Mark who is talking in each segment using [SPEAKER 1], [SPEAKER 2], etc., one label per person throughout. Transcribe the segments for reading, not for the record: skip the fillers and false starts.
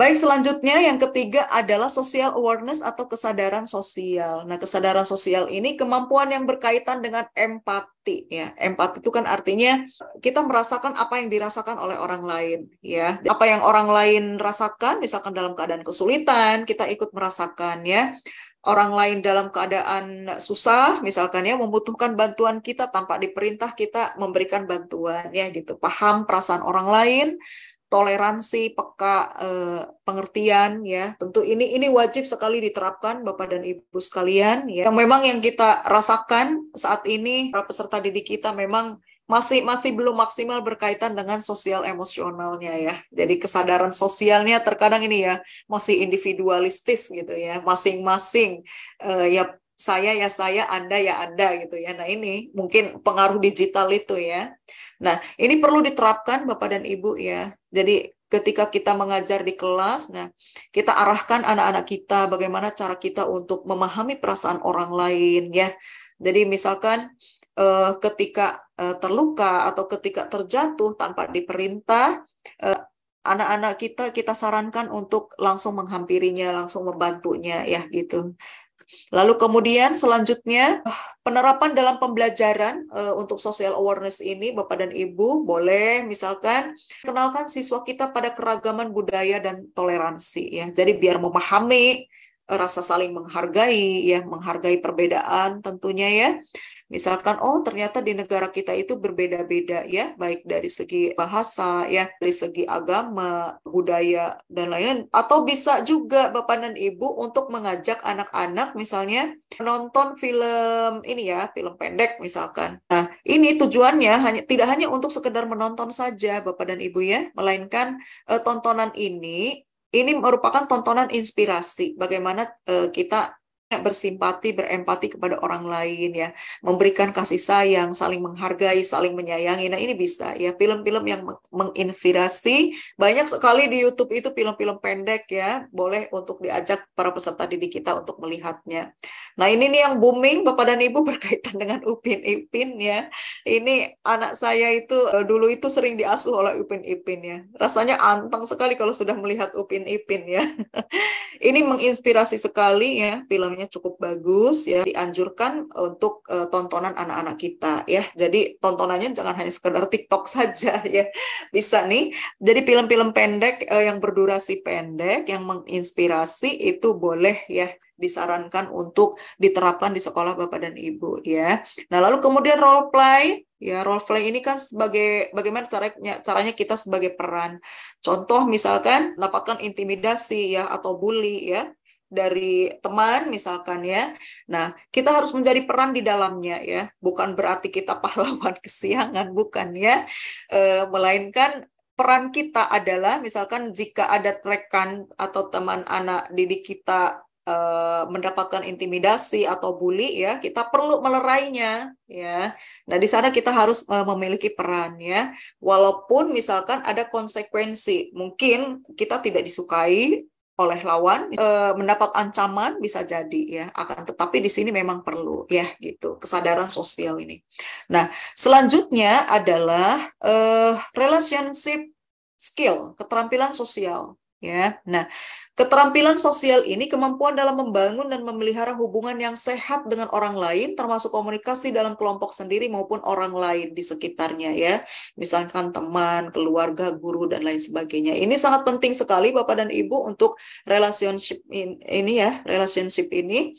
[SPEAKER 1] Baik, selanjutnya yang ketiga adalah social awareness atau kesadaran sosial. Nah, kesadaran sosial ini kemampuan yang berkaitan dengan empati ya. Empati itu kan artinya kita merasakan apa yang dirasakan oleh orang lain ya. Apa yang orang lain rasakan, misalkan dalam keadaan kesulitan, kita ikut merasakan ya. Orang lain dalam keadaan susah, misalkan ya, membutuhkan bantuan kita tanpa diperintah, kita memberikan bantuan ya gitu. Paham perasaan orang lain, toleransi, peka, pengertian ya. Tentu ini wajib sekali diterapkan Bapak dan Ibu sekalian ya. Yang memang yang kita rasakan saat ini para peserta didik kita memang masih masih belum maksimal berkaitan dengan sosial emosionalnya ya. Jadi kesadaran sosialnya terkadang ini ya masih individualistis gitu ya. Masing-masing ya saya, Anda ya Anda gitu ya. Nah, ini mungkin pengaruh digital itu ya. Nah, ini perlu diterapkan Bapak dan Ibu ya. Jadi ketika kita mengajar di kelas, nah kita arahkan anak-anak kita bagaimana cara kita untuk memahami perasaan orang lain ya. Jadi misalkan ketika terluka atau ketika terjatuh tanpa diperintah, anak-anak kita sarankan untuk langsung menghampirinya, langsung membantunya ya gitu. Lalu kemudian selanjutnya penerapan dalam pembelajaran untuk social awareness ini Bapak dan Ibu boleh misalkan kenalkan siswa kita pada keragaman budaya dan toleransi ya. Jadi biar memahami rasa saling menghargai ya, menghargai perbedaan tentunya ya. Misalkan, oh ternyata di negara kita itu berbeda-beda ya, baik dari segi bahasa ya, dari segi agama, budaya, dan lain-lain. Atau bisa juga Bapak dan Ibu untuk mengajak anak-anak misalnya menonton film ini ya, film pendek misalkan. Nah, ini tujuannya tidak hanya untuk sekedar menonton saja Bapak dan Ibu ya, melainkan tontonan ini merupakan tontonan inspirasi bagaimana kita bersimpati, berempati kepada orang lain ya, memberikan kasih sayang, saling menghargai, saling menyayangi. Nah, ini bisa ya, film-film yang menginspirasi. Banyak sekali di YouTube itu film-film pendek ya, boleh untuk diajak para peserta didik kita untuk melihatnya. Nah, ini nih yang booming Bapak dan Ibu berkaitan dengan Upin Ipin ya. Ini anak saya itu dulu itu sering diasuh oleh Upin Ipin ya. Rasanya anteng sekali kalau sudah melihat Upin Ipin ya. Ini menginspirasi sekali ya, filmnya cukup bagus ya, dianjurkan untuk tontonan anak-anak kita ya. Jadi tontonannya jangan hanya sekedar TikTok saja ya. Bisa nih. Jadi film-film pendek yang berdurasi pendek yang menginspirasi itu boleh ya disarankan untuk diterapkan di sekolah Bapak dan Ibu ya. Nah, lalu kemudian role play. Ya, role play ini kan sebagai bagaimana caranya kita sebagai peran. Contoh misalkan dapatkan intimidasi ya atau bully ya dari teman misalkan ya. Nah, kita harus menjadi peran di dalamnya ya. Bukan berarti kita pahlawan kesiangan, bukan ya. Melainkan peran kita adalah misalkan jika ada rekan atau teman anak didik kita mendapatkan intimidasi atau bully ya, kita perlu melerainya ya. Nah, di sana kita harus memiliki peran ya. Walaupun misalkan ada konsekuensi, mungkin kita tidak disukai oleh lawan, mendapat ancaman bisa jadi ya. Akan tetapi di sini memang perlu ya gitu, kesadaran sosial ini. Nah, selanjutnya adalah relationship skill, keterampilan sosial ya. Nah, keterampilan sosial ini kemampuan dalam membangun dan memelihara hubungan yang sehat dengan orang lain, termasuk komunikasi dalam kelompok sendiri maupun orang lain di sekitarnya ya. Misalkan teman, keluarga, guru, dan lain sebagainya. Ini sangat penting sekali Bapak dan Ibu untuk relationship ini.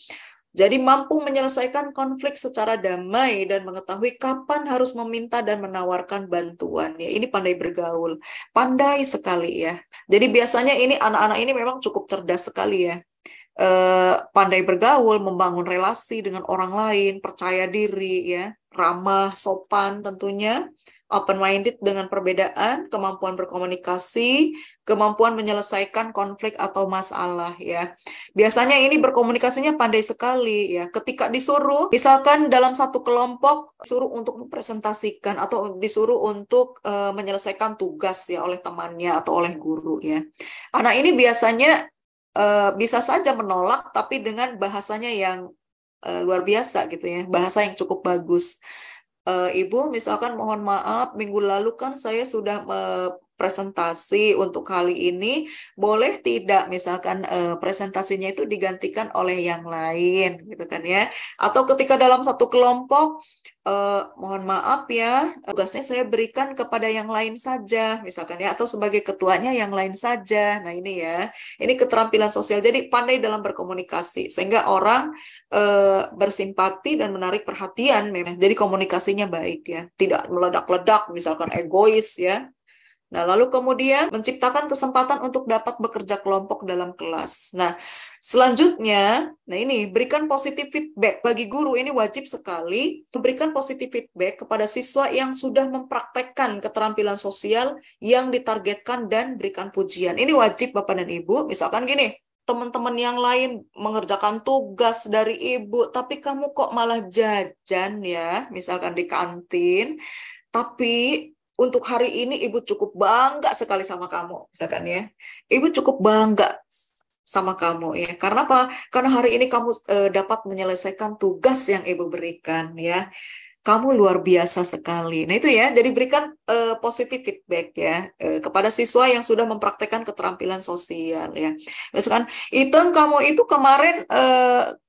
[SPEAKER 1] Jadi mampu menyelesaikan konflik secara damai dan mengetahui kapan harus meminta dan menawarkan bantuan. Ya, ini pandai bergaul, pandai sekali ya. Jadi biasanya ini anak-anak ini memang cukup cerdas sekali ya. Pandai bergaul, membangun relasi dengan orang lain, percaya diri ya, ramah, sopan tentunya, open-minded dengan perbedaan, kemampuan berkomunikasi, kemampuan menyelesaikan konflik atau masalah ya. Biasanya ini berkomunikasinya pandai sekali ya. Ketika disuruh, misalkan dalam satu kelompok, disuruh untuk mempresentasikan atau disuruh untuk menyelesaikan tugas ya oleh temannya atau oleh guru ya. Anak ini biasanya bisa saja menolak, tapi dengan bahasanya yang luar biasa gitu ya, bahasa yang cukup bagus. Ibu, misalkan mohon maaf, minggu lalu kan saya sudah presentasi untuk kali ini, boleh tidak misalkan presentasinya itu digantikan oleh yang lain gitu kan ya. Atau ketika dalam satu kelompok, mohon maaf ya, tugasnya saya berikan kepada yang lain saja misalkan ya, atau sebagai ketuanya yang lain saja. Nah ini ya, ini keterampilan sosial. Jadi pandai dalam berkomunikasi sehingga orang bersimpati dan menarik perhatian memang. Jadi komunikasinya baik ya, tidak meledak-ledak misalkan egois ya. Nah, lalu kemudian menciptakan kesempatan untuk dapat bekerja kelompok dalam kelas. Nah, selanjutnya, nah ini berikan positif feedback. Bagi guru ini wajib sekali memberikan positif feedback kepada siswa yang sudah mempraktekkan keterampilan sosial yang ditargetkan dan berikan pujian. Ini wajib Bapak dan Ibu. Misalkan gini, teman-teman yang lain mengerjakan tugas dari ibu, tapi kamu kok malah jajan ya, misalkan di kantin. Tapi untuk hari ini ibu cukup bangga sekali sama kamu, misalkan ya. Ibu cukup bangga sama kamu ya. Karena apa? Karena hari ini kamu dapat menyelesaikan tugas yang ibu berikan ya. Kamu luar biasa sekali. Nah itu ya, jadi berikan positif feedback ya kepada siswa yang sudah mempraktekkan keterampilan sosial ya. Misalkan, Iteng kamu itu kemarin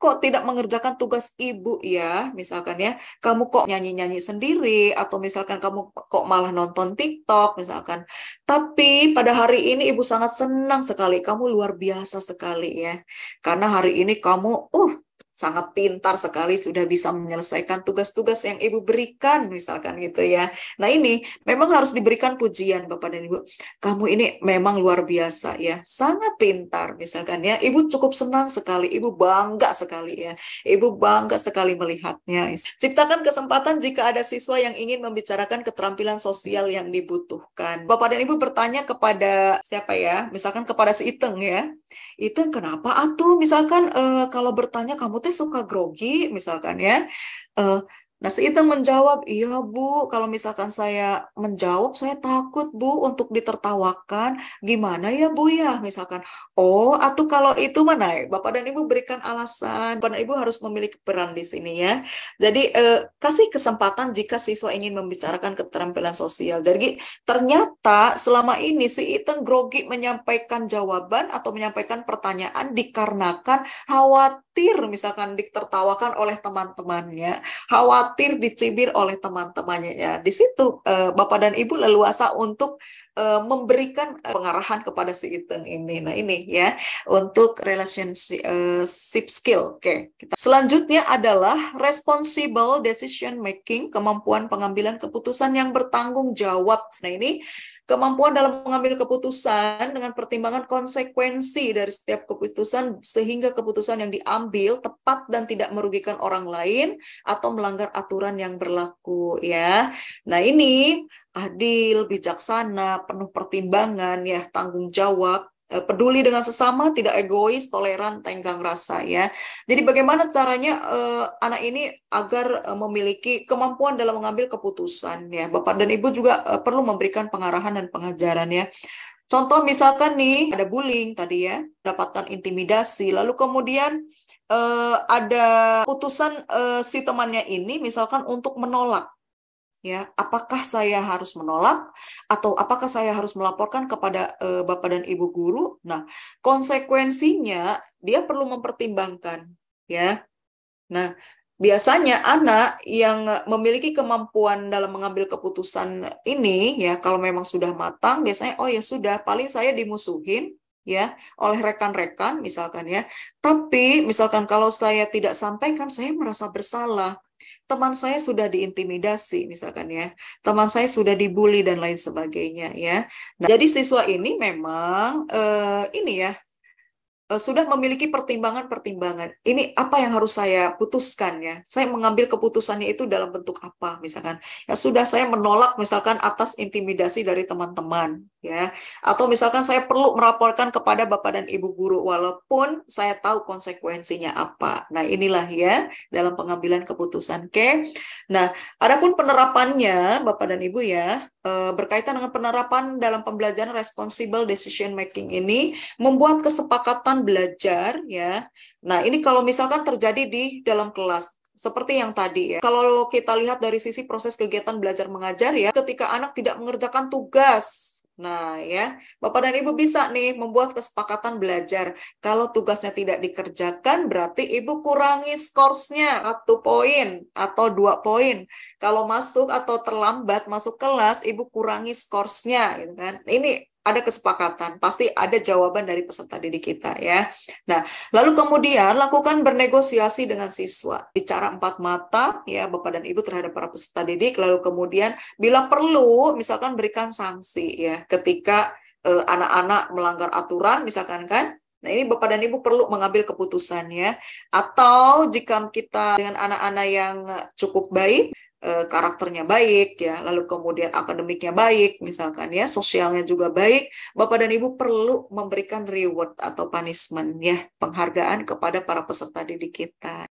[SPEAKER 1] kok tidak mengerjakan tugas ibu ya, misalkan ya. Kamu kok nyanyi-nyanyi sendiri, atau misalkan kamu kok malah nonton TikTok misalkan. Tapi pada hari ini ibu sangat senang sekali, kamu luar biasa sekali ya. Karena hari ini kamu sangat pintar sekali, sudah bisa menyelesaikan tugas-tugas yang ibu berikan, misalkan gitu ya. Nah ini memang harus diberikan pujian Bapak dan Ibu. Kamu ini memang luar biasa ya, sangat pintar misalkan ya. Ibu cukup senang sekali, ibu bangga sekali ya. Ibu bangga sekali melihatnya. Ciptakan kesempatan jika ada siswa yang ingin membicarakan keterampilan sosial yang dibutuhkan. Bapak dan Ibu bertanya kepada siapa ya? Misalkan kepada si Iteng ya. Itu kenapa atuh misalkan kalau bertanya kamu teh suka grogi misalkan ya. Eh, Nah, si Iteng menjawab, iya Bu, kalau misalkan saya menjawab, saya takut Bu untuk ditertawakan. Gimana ya Bu ya? Misalkan, oh, atau kalau itu mana ya? Bapak dan Ibu berikan alasan. Bapak dan Ibu harus memiliki peran di sini ya. Jadi, kasih kesempatan jika siswa ingin membicarakan keterampilan sosial. Jadi, ternyata selama ini si Iteng grogi menyampaikan jawaban atau menyampaikan pertanyaan dikarenakan khawatir misalkan ditertawakan oleh teman-temannya, khawatir dicibir oleh teman-temannya. Ya, di situ Bapak dan Ibu leluasa untuk memberikan pengarahan kepada si Iteng ini. Nah ini ya untuk relationship skill. Oke, selanjutnya adalah responsible decision making, kemampuan pengambilan keputusan yang bertanggung jawab. Nah ini kemampuan dalam mengambil keputusan dengan pertimbangan konsekuensi dari setiap keputusan sehingga keputusan yang diambil tepat dan tidak merugikan orang lain atau melanggar aturan yang berlaku ya. Nah, ini adil, bijaksana, penuh pertimbangan ya, tanggung jawab, peduli dengan sesama, tidak egois, toleran, tenggang rasa ya. Jadi bagaimana caranya anak ini agar memiliki kemampuan dalam mengambil keputusan ya. Bapak dan Ibu juga perlu memberikan pengarahan dan pengajaran ya. Contoh misalkan nih ada bullying tadi ya, dapatkan intimidasi, lalu kemudian ada putusan si temannya ini misalkan untuk menolak. Ya, apakah saya harus menolak atau apakah saya harus melaporkan kepada Bapak dan Ibu guru? Nah, konsekuensinya dia perlu mempertimbangkan, ya. Nah, biasanya anak yang memiliki kemampuan dalam mengambil keputusan ini, ya, kalau memang sudah matang, biasanya oh ya sudah, paling saya dimusuhin, ya, oleh rekan-rekan, misalkan ya. Tapi misalkan kalau saya tidak sampaikan, saya merasa bersalah. Teman saya sudah diintimidasi misalkan ya, teman saya sudah dibully dan lain sebagainya ya. Nah, jadi siswa ini memang ini ya sudah memiliki pertimbangan-pertimbangan. Ini apa yang harus saya putuskan ya? Saya mengambil keputusannya itu dalam bentuk apa? Misalkan, ya sudah saya menolak misalkan atas intimidasi dari teman-teman, ya. Atau misalkan saya perlu melaporkan kepada Bapak dan Ibu guru walaupun saya tahu konsekuensinya apa. Nah, inilah ya dalam pengambilan keputusan. Oke. Nah, adapun penerapannya Bapak dan Ibu ya, berkaitan dengan penerapan dalam pembelajaran responsible decision making ini membuat kesepakatan belajar ya. Nah, ini kalau misalkan terjadi di dalam kelas seperti yang tadi ya. Kalau kita lihat dari sisi proses kegiatan belajar mengajar ya, ketika anak tidak mengerjakan tugas Nah, ya, Bapak dan Ibu bisa nih membuat kesepakatan belajar. Kalau tugasnya tidak dikerjakan, berarti Ibu kurangi skorsnya 1 poin atau 2 poin. Kalau masuk atau terlambat masuk kelas, Ibu kurangi skorsnya, gitu kan? Ini ada kesepakatan, pasti ada jawaban dari peserta didik kita ya. Nah, lalu kemudian lakukan bernegosiasi dengan siswa, bicara empat mata ya Bapak dan Ibu terhadap para peserta didik, lalu kemudian bila perlu misalkan berikan sanksi ya ketika anak-anak melanggar aturan misalkan kan. Nah, ini Bapak dan Ibu perlu mengambil keputusan ya. Atau jika kita dengan anak-anak yang cukup baik, karakternya baik ya, lalu kemudian akademiknya baik misalkan ya, sosialnya juga baik, Bapak dan Ibu perlu memberikan reward atau punishment ya, penghargaan kepada para peserta didik kita.